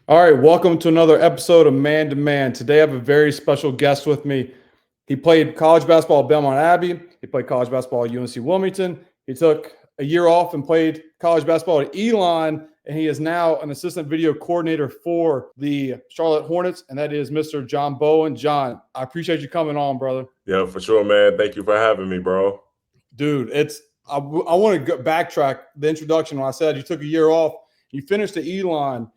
All right, welcome to another episode of Man to Man. Today I have a very special guest with me. He played college basketball at Belmont Abbey. He played college basketball at UNC Wilmington. He took a year off and played college basketball at Elon, and he is now an assistant video coordinator for the Charlotte Hornets, and that is Mr. John Bowen. John, I appreciate you coming on, brother. Yeah, for sure, man. Thank you for having me, bro. Dude, I want to backtrack the introduction when I said you took a year off. You finished at Elon.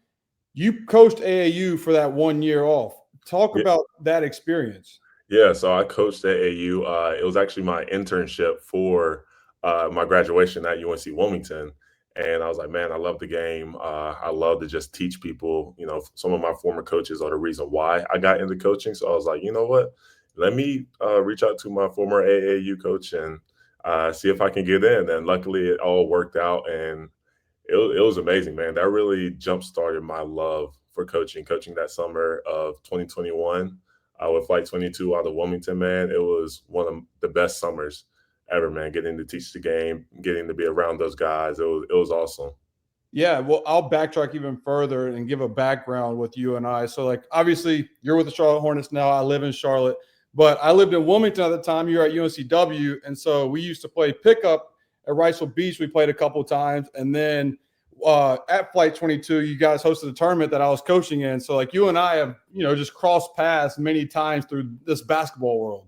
You coached AAU for that 1 year off. Talk Yeah, about that experience. yeah. So I coached at AU. It was actually my internship for my graduation at UNC Wilmington. And I was like, man, I love the game. I love to just teach people. Some of my former coaches are the reason why I got into coaching. So I was like, you know what? Let me reach out to my former AAU coach and see if I can get in. And luckily, it all worked out. And it was amazing, man. That really jump started my love for coaching that summer of 2021 with Flight 22 out of Wilmington, man. It was one of the best summers ever, man. Getting to teach the game, getting to be around those guys. It was awesome. Yeah, well, I'll backtrack even further and give a background with you and I. So, like, obviously, you're with the Charlotte Hornets now. I live in Charlotte, but I lived in Wilmington at the time. You're at UNCW, and so we used to play pickup at Riceville Beach. We played a couple of times, and then at Flight 22, you guys hosted a tournament that I was coaching in. So, like, you and I have, just crossed paths many times through this basketball world.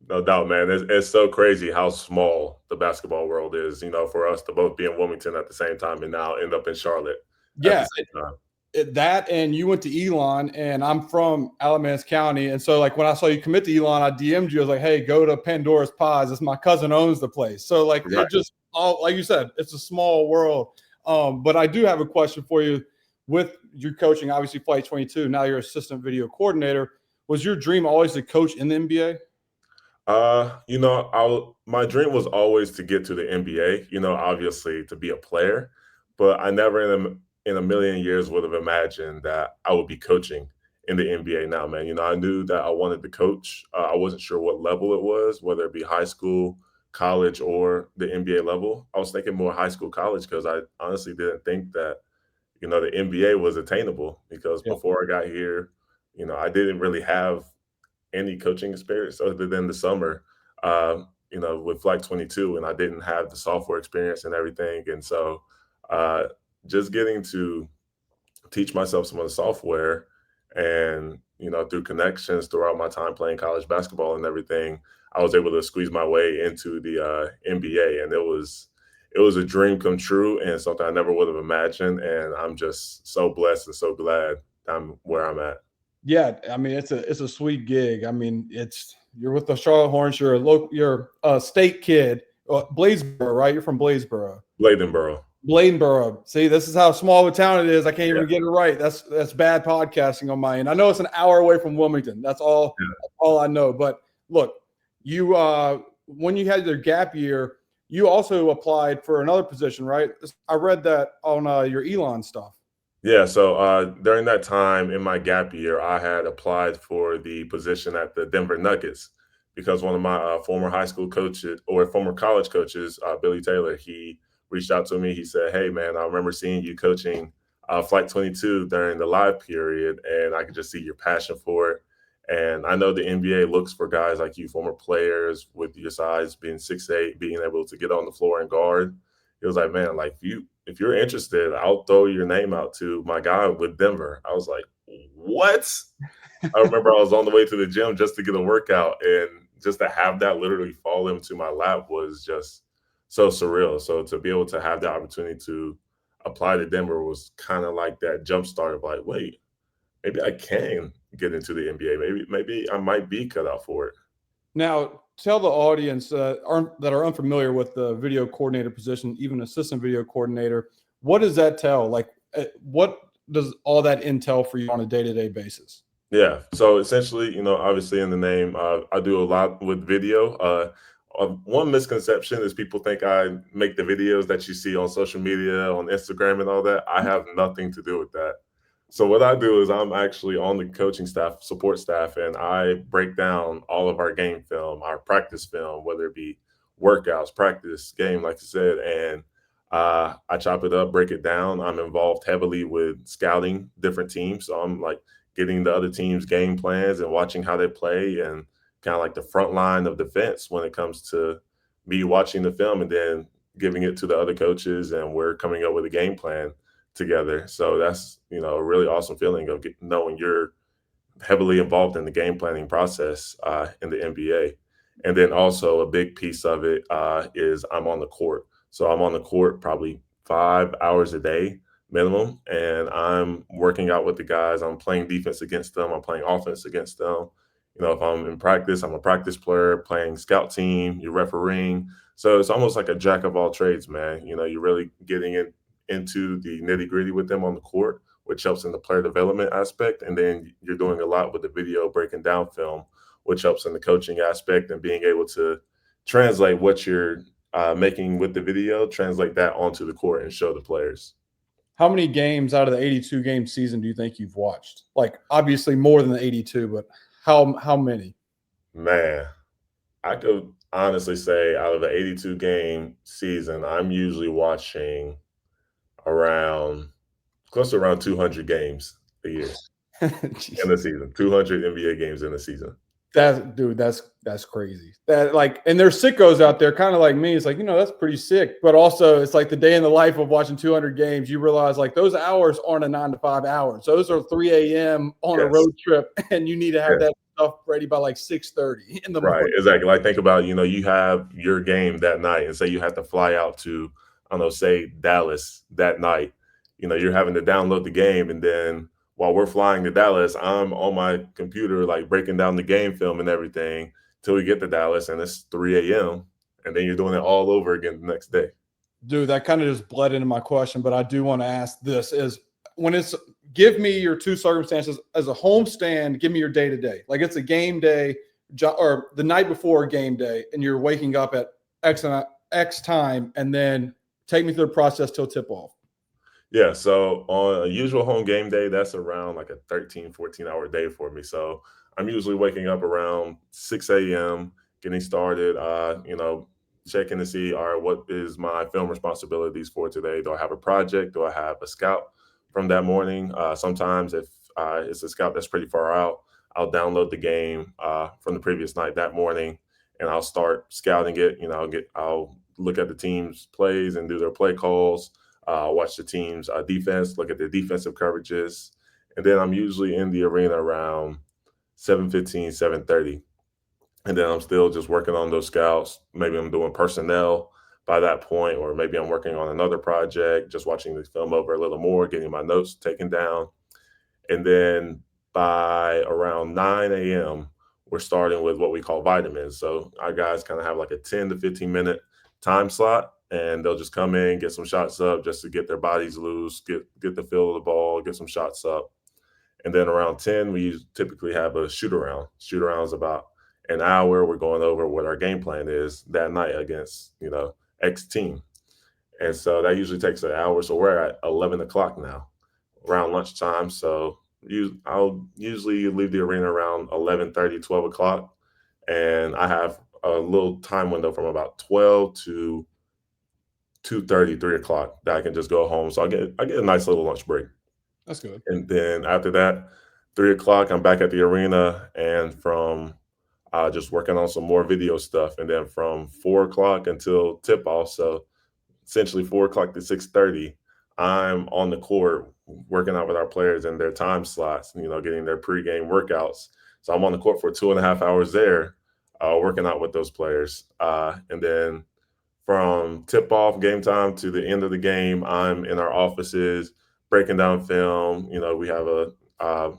No doubt, man. It's so crazy how small the basketball world is, for us to both be in Wilmington at the same time and now end up in Charlotte at the Yeah, same time. that and you went to Elon, and I'm from Alamance County, and so like when I saw you commit to Elon, I DM'd you. I was like, "Hey, go to Pandora's Pies. It's my cousin owns the place." So like Right. it just all like you said, it's a small world. But I do have a question for you. With your coaching, obviously Flight 22. Now you're assistant video coordinator. Was your dream always to coach in the NBA? My dream was always to get to the NBA, obviously to be a player, but I never in a million years would have imagined that I would be coaching in the NBA now, man. I knew that I wanted to coach. I wasn't sure what level it was, whether it be high school, college, or the NBA level. I was thinking more high school, college, because I honestly didn't think that, the NBA was attainable because Yeah. before I got here, I didn't really have any coaching experience other than the summer, with Flight 22, and I didn't have the software experience and everything. And so, uh, just getting to teach myself some of the software and, through connections throughout my time playing college basketball and everything, I was able to squeeze my way into the NBA. And it was a dream come true and something I never would have imagined. And I'm just so blessed and so glad I'm where I'm at. Yeah, I mean it's a sweet gig. I mean, you're with the Charlotte Hornets. You're a state kid, Bladesboro, right? You're from Bladesboro. Bladenboro. Bladenboro. See, this is how small of a town it is. I can't Yeah. even get it right. That's bad podcasting on my end. I know it's an hour away from Wilmington. That's all I know. But look, you when you had your gap year, you also applied for another position, right? I read that on your Elon stuff. Yeah, so during that time in my gap year, I had applied for the position at the Denver Nuggets because one of my former high school coaches or former college coaches, Billy Taylor, he reached out to me. He said, "Hey, man, I remember seeing you coaching Flight 22 during the live period, and I could just see your passion for it. And I know the NBA looks for guys like you, former players with your size, being 6'8", being able to get on the floor and guard." It was like, man, like if you're interested, I'll throw your name out to my guy with Denver. I was like, what? I remember I was on the way to the gym just to get a workout, and just to have that literally fall into my lap was just so surreal. So to be able to have the opportunity to apply to Denver was kind of like that jump start of like, wait, maybe I can get into the NBA. Maybe I might be cut out for it. Now, tell the audience that are unfamiliar with the video coordinator position, even assistant video coordinator, what does that tell? Like, what does all that entail for you on a day-to-day basis? Yeah. So essentially, obviously in the name, I do a lot with video. One misconception is people think I make the videos that you see on social media, on Instagram and all that. I have nothing to do with that. So what I do is I'm actually on the coaching staff, support staff, and I break down all of our game film, our practice film, whether it be workouts, practice, game, like you said, and I chop it up, break it down. I'm involved heavily with scouting different teams. So I'm like getting the other team's game plans and watching how they play and kind of like the front line of defense when it comes to me watching the film and then giving it to the other coaches and we're coming up with a game plan together. So that's, a really awesome feeling of knowing you're heavily involved in the game planning process in the NBA. And then also a big piece of it is I'm on the court. So I'm on the court probably 5 hours a day minimum, and I'm working out with the guys. I'm playing defense against them. I'm playing offense against them. If I'm in practice, I'm a practice player playing scout team. You're refereeing, so it's almost like a jack of all trades, man. You're really getting into the nitty gritty with them on the court, which helps in the player development aspect. And then you're doing a lot with the video breaking down film, which helps in the coaching aspect and being able to translate what you're making with the video, translate that onto the court and show the players. How many games out of the 82 game season do you think you've watched? Like, obviously more than the 82, but how many? Man, I could honestly say out of the 82 game season, I'm usually watching around close to around 200 games a year in the season, 200 NBA games in a season. That's crazy. And there's sickos out there, kind of like me. It's like, that's pretty sick. But also, it's like the day in the life of watching 200 games. You realize like those hours aren't a 9 to 5 hours. Those are 3 a.m. on a road trip, and you need to have that stuff ready by like 6:30 in the morning. Right, exactly. Like think about, you have your game that night, and say you have to fly out to, I don't know, say Dallas that night. You're having to download the game, and then while we're flying to Dallas, I'm on my computer like breaking down the game film and everything till we get to Dallas, and it's 3 a.m. and then you're doing it all over again the next day. Dude, that kind of just bled into my question, but I do want to ask this: is when it's give me your two circumstances as a homestand, give me your day to day. Like it's a game day or the night before a game day, and you're waking up at X time, and then take me through the process till tip off. Yeah, so on a usual home game day, that's around like a 13, 14-hour day for me. So I'm usually waking up around 6 a.m., getting started, checking to see, all right, what is my film responsibilities for today? Do I have a project? Do I have a scout from that morning? Sometimes if it's a scout that's pretty far out, I'll download the game from the previous night that morning, and I'll start scouting it. I'll look at the team's plays and do their play calls. Watch the team's defense, look at their defensive coverages. And then I'm usually in the arena around 7:15, 7:30. And then I'm still just working on those scouts. Maybe I'm doing personnel by that point, or maybe I'm working on another project, just watching the film over a little more, getting my notes taken down. And then by around 9 a.m., we're starting with what we call vitamins. So our guys kind of have like a 10 to 15-minute time slot, and they'll just come in, get some shots up just to get their bodies loose, get the feel of the ball, get some shots up. And then around 10, we typically have a shoot around. Shoot around is about an hour. We're going over what our game plan is that night against, X team. And so that usually takes an hour. So we're at 11 o'clock now, around lunchtime. So I'll usually leave the arena around 11:30, 12 o'clock. And I have a little time window from about 12 to 2:30, 3 o'clock that I can just go home. So I get a nice little lunch break. That's good. And then after that, 3 o'clock, I'm back at the arena, and from just working on some more video stuff. And then from 4 o'clock until tip off, so essentially 4 o'clock to 6:30, I'm on the court working out with our players in their time slots, getting their pregame workouts. So I'm on the court for 2.5 hours there, working out with those players. And then from tip off game time to the end of the game, I'm in our offices breaking down film. We have a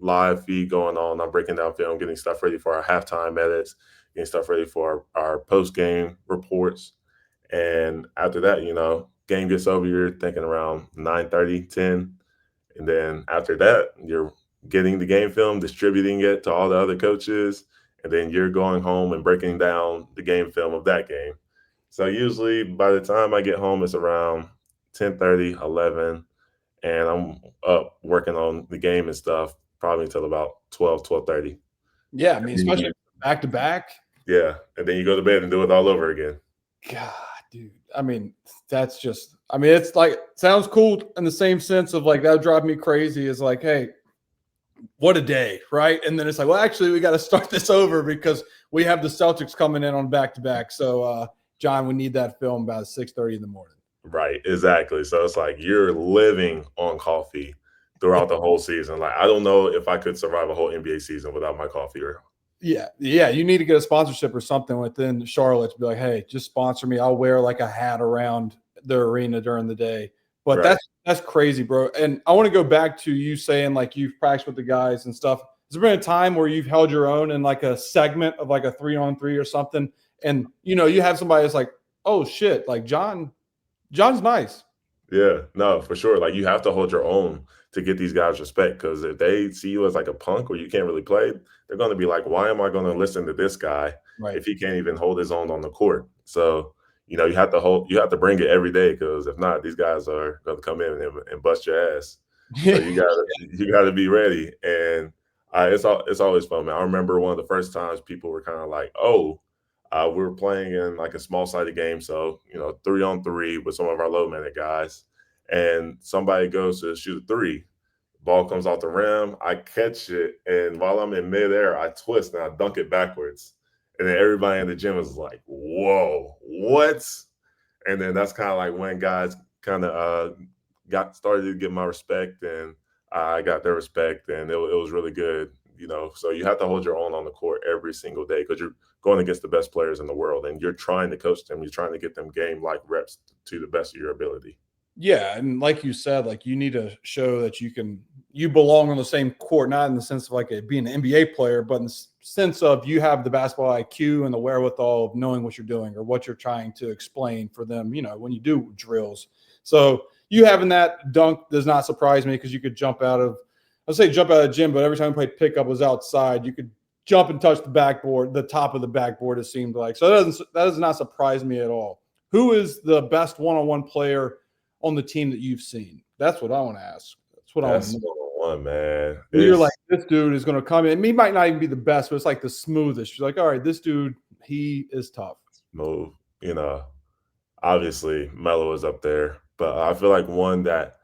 live feed going on. I'm breaking down film, getting stuff ready for our halftime edits, getting stuff ready for our post game reports. And after that, game gets over, you're thinking around 9:30, 10. And then after that, you're getting the game film, distributing it to all the other coaches. And then you're going home and breaking down the game film of that game. So usually by the time I get home, it's around 10:30, 11, and I'm up working on the game and stuff probably until about 12, 12:30. Yeah, I mean, especially back to back. Yeah, and then you go to bed and do it all over again. God, dude. I mean, that's just I mean, it's like sounds cool in the same sense of like that would drive me crazy. Is like, hey, what a day, right? And then it's like, well, actually, we got to start this over because we have the Celtics coming in on back to back. So, John, we need that film about 6:30 in the morning. Right, exactly. So it's like you're living on coffee throughout the whole season. Like I don't know if I could survive a whole NBA season without my coffee. Or Yeah. You need to get a sponsorship or something within Charlotte to be like, hey, just sponsor me. I'll wear like a hat around the arena during the day. But right. that's crazy, bro. And I want to go back to you saying like you've practiced with the guys and stuff. Has there been a time where you've held your own in like a segment of like a 3-on-3 or something? And you have somebody that's like, oh shit, like John's nice. Yeah, no, for sure. Like you have to hold your own to get these guys respect because if they see you as like a punk or you can't really play, they're going to be like, why am I going to listen to this guy Right. if he can't even hold his own on the court? So, you have to bring it every day because if not, these guys are going to come in and bust your ass. So you gotta be ready. And it's always fun, man. I remember one of the first times people were kind of like, oh, we were playing in like a small sided game, so 3-on-3 with some of our low minute guys, and somebody goes to shoot a three. Ball comes off the rim, I catch it, and while I'm in midair, I twist and I dunk it backwards. And then everybody in the gym is like, "Whoa, what?" And then that's kind of like when guys kind of got started to get my respect, and I got their respect, and it was really good. So you have to hold your own on the court every single day because you're going against the best players in the world, and you're trying to coach them. You're trying to get them game like reps to the best of your ability. Yeah, and like you said, like you need to show that you belong on the same court, not in the sense of like being an NBA player, but in the sense of you have the basketball IQ and the wherewithal of knowing what you're doing or what you're trying to explain for them, when you do drills. So you having that dunk does not surprise me because you could jump out of, I'd say jump out of the gym, but every time we played pickup was outside, you could jump and touch the backboard, the top of the backboard, it seemed like. So that does not surprise me at all. Who is the best one-on-one player on the team that you've seen? That's what I want to ask. That's what I want to That's know. one, man. You're like, this dude is going to come in. He might not even be the best, but it's like the smoothest. You're like, all right, this dude, he is tough. Move. Obviously Melo is up there, but I feel like one that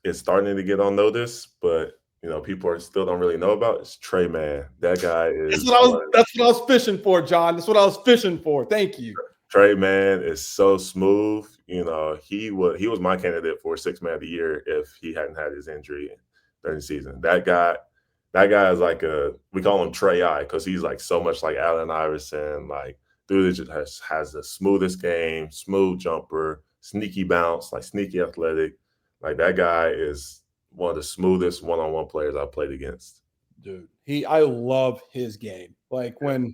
is starting to get on notice, but people are still don't really know about is Trey, man. That guy is That's what I was fishing for, John. That's what I was fishing for. Thank you. Trey, man, is so smooth. He was my candidate for sixth man of the year if he hadn't had his injury during the season. That guy is like we call him Trey I because he's like so much like Allen Iverson. Like, dude, just has the smoothest game, smooth jumper, sneaky bounce, like sneaky athletic. Like that guy is one of the smoothest one-on-one players I've played against. Dude, I love his game. Like when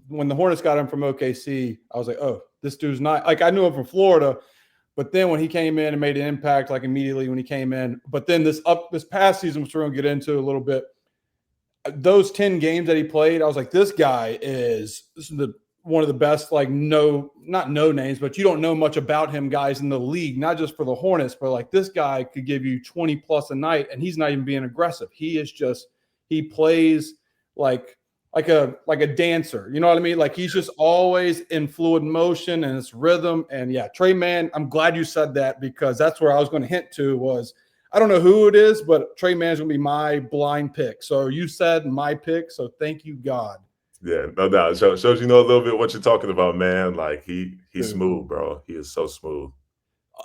the Hornets got him from OKC, I was like, oh, this dude's not like I knew him from Florida, but then when he came in and made an impact, like immediately when he came in, but then this past season, which we're gonna get into a little bit, those 10 games that he played, I was like, this is one of the best, like not no names, but you don't know much about him guys in the league, not just for the Hornets, but like this guy could give you 20 plus a night and he's not even being aggressive. He plays like a dancer. You know what I mean? Like he's just always in fluid motion and it's rhythm. And yeah, Trey, man, I'm glad you said that because that's where I was going to hint to was I don't know who it is, but Trey Man's going to be my blind pick. So you said my pick. So thank you, God. Yeah, no doubt. Shows a little bit what you're talking about, man. Like he's smooth, bro. He is so smooth.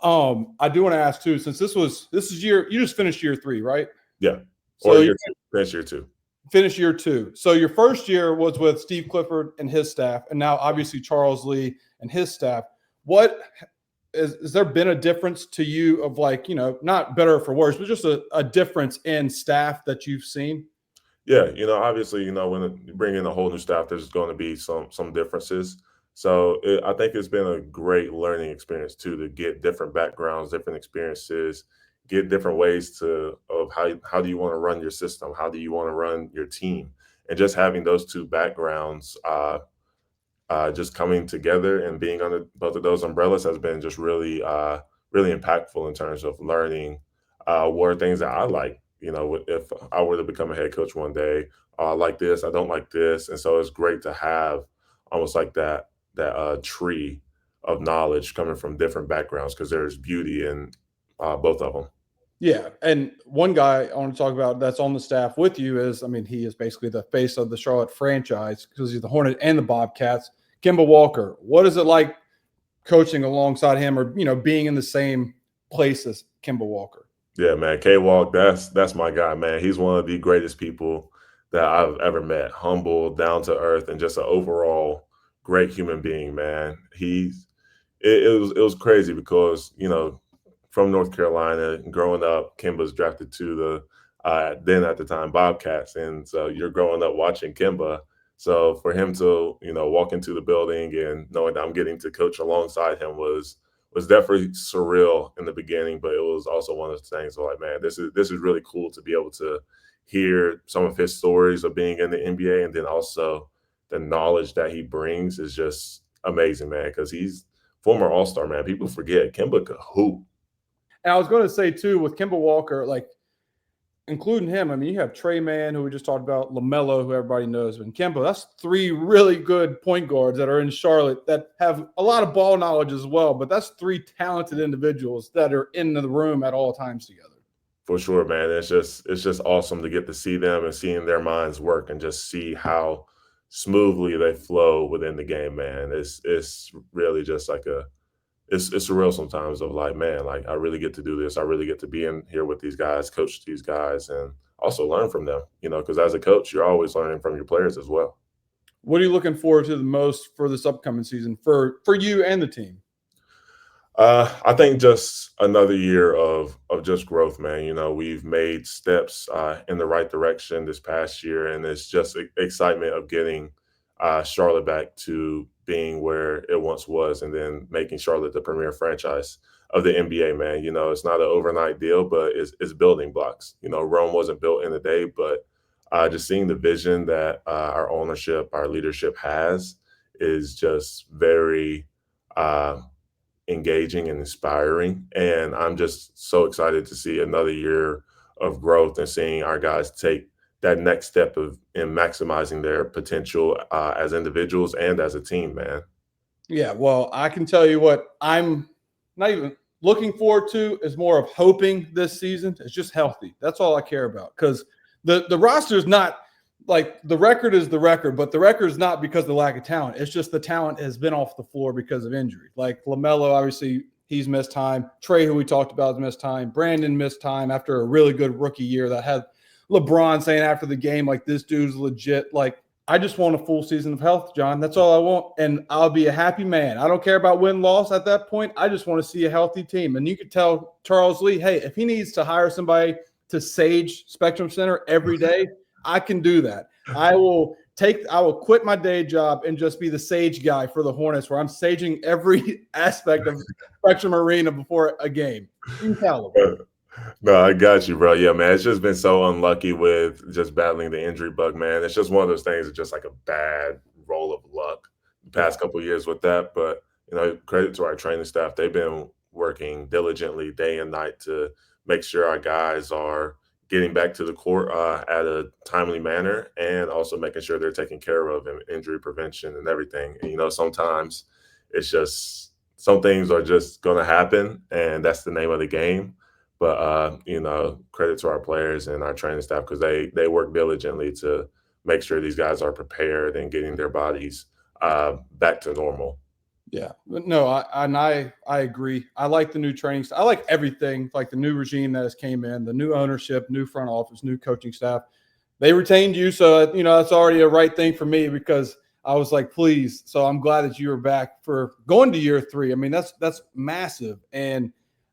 I do want to ask too, since this is you just finished year 3, right? Yeah. So year 2. Finish year 2. Finish year 2. So your first year was with Steve Clifford and his staff, and now obviously Charles Lee and his staff. What has there been a difference to you of like, not better for worse, but just a difference in staff that you've seen? Yeah, obviously, when you bring in a whole new staff, there's going to be some differences. So I think it's been a great learning experience too to get different backgrounds, different experiences, get different ways of how do you want to run your system, how do you want to run your team, and just having those two backgrounds, just coming together and being under both of those umbrellas has been just really really impactful in terms of learning what are things that I like. If I were to become a head coach one day, I like this, I don't like this, and so it's great to have almost like that tree knowledge coming from different backgrounds because there's beauty in both of them. Yeah, and one guy I want to talk about that's on the staff with you is, I mean, he is basically the face of the Charlotte franchise because he's the Hornet and the Bobcats. Kemba Walker, what is it like coaching alongside him, or being in the same place as Kemba Walker? Yeah, man, K-Walk, that's my guy, man. He's one of the greatest people that I've ever met. Humble, down to earth, and just an overall great human being, man. It was crazy because from North Carolina, growing up, Kimba's drafted to the then at the time Bobcats, and so you're growing up watching Kimba. So for him to walk into the building and knowing that I'm getting to coach alongside him was definitely surreal in the beginning, but it was also one of those things where, like, man, this is really cool to be able to hear some of his stories of being in the NBA, and then also the knowledge that he brings is just amazing, man. Because he's former All-Star, man. People forget Kimba could hoop. And I was going to say too, with Kemba Walker, like including him, I mean, you have Trey Mann, who we just talked about, LaMelo, who everybody knows, and Kemba. That's three really good point guards that are in Charlotte that have a lot of ball knowledge as well. But that's three talented individuals that are in the room at all times together. For sure, man. It's just awesome to get to see them and seeing their minds work and just see how smoothly they flow within the game, man. It's really just like it's surreal sometimes of, like, man, like, I really get to do this. I really get to be in here with these guys, coach these guys, and also learn from them, because as a coach, you're always learning from your players as well. What are you looking forward to the most for this upcoming season for you and the team? I think just another year of just growth, man. We've made steps in the right direction this past year, and it's just excitement of getting Charlotte back to being where it once was, and then making Charlotte the premier franchise of the NBA, man. It's not an overnight deal, but it's building blocks. Rome wasn't built in a day, but just seeing the vision that our ownership, our leadership has is just very engaging and inspiring. And I'm just so excited to see another year of growth and seeing our guys take that next step in maximizing their potential as individuals and as a team, man. Yeah, well, I can tell you what I'm not even looking forward to is more of hoping this season is just healthy. That's all I care about, because the roster is not like the record is the record, but the record is not because of the lack of talent. It's just the talent has been off the floor because of injury. Like LaMelo, obviously, he's missed time. Trey, who we talked about, has missed time. Brandon missed time after a really good rookie year that had LeBron saying after the game, like, this dude's legit. Like, I just want a full season of health, John. That's all I want, and I'll be a happy man. I don't care about win-loss at that point. I just want to see a healthy team. And you could tell Charles Lee, hey, if he needs to hire somebody to sage Spectrum Center every day, I can do that. I will quit my day job and just be the sage guy for the Hornets, where I'm saging every aspect of Spectrum Arena before a game. Infallible. No, I got you, bro. Yeah, man. It's just been so unlucky with just battling the injury bug, man. It's just one of those things. It's just like a bad roll of luck the past couple of years with that. But, credit to our training staff. They've been working diligently day and night to make sure our guys are getting back to the court at a timely manner, and also making sure they're taken care of in injury prevention and everything. And, sometimes it's just some things are just going to happen, and that's the name of the game. But, credit to our players and our training staff, because they work diligently to make sure these guys are prepared and getting their bodies back to normal. Yeah, no, I agree. I like the new training staff. I like everything, like the new regime that has came in, the new ownership, new front office, new coaching staff. They retained you, so that's already a right thing for me, because I was like, please. So I'm glad that you are back for going to year 3. I mean, that's massive. And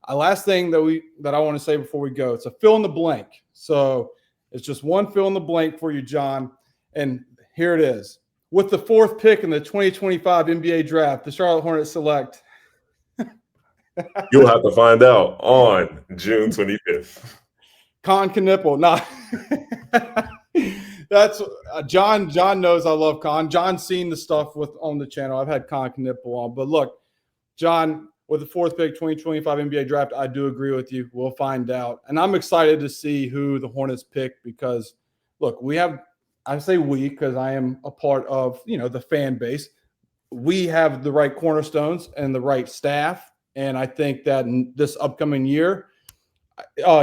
last thing that I want to say before we go, it's a fill in the blank. So it's just one fill in the blank for you, John. And here it is. With the 4th pick in the 2025 NBA draft, the Charlotte Hornets select. You'll have to find out on June 25th. Con Knipple. Nah. That's John. John knows I love Con. John's seen the stuff on the channel. I've had Con Knipple on. But look, John, with the 4th pick, 2025 NBA draft, I do agree with you. We'll find out. And I'm excited to see who the Hornets pick, because, look, I say we because I am a part of, the fan base. we have the right cornerstones and the right staff. And I think that in this upcoming year,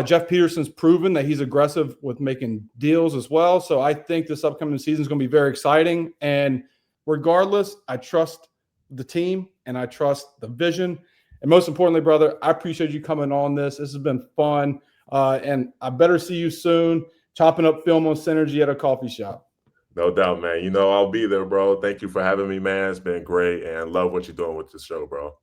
Jeff Peterson's proven that he's aggressive with making deals as well. So I think this upcoming season is going to be very exciting. And regardless, I trust the team and I trust the vision. And most importantly, brother, I appreciate you coming on this. This has been fun. And I better see you soon chopping up film on Synergy at a coffee shop. No doubt, man. You know, I'll be there, bro. Thank you for having me, man. It's been great, and love what you're doing with the show, bro.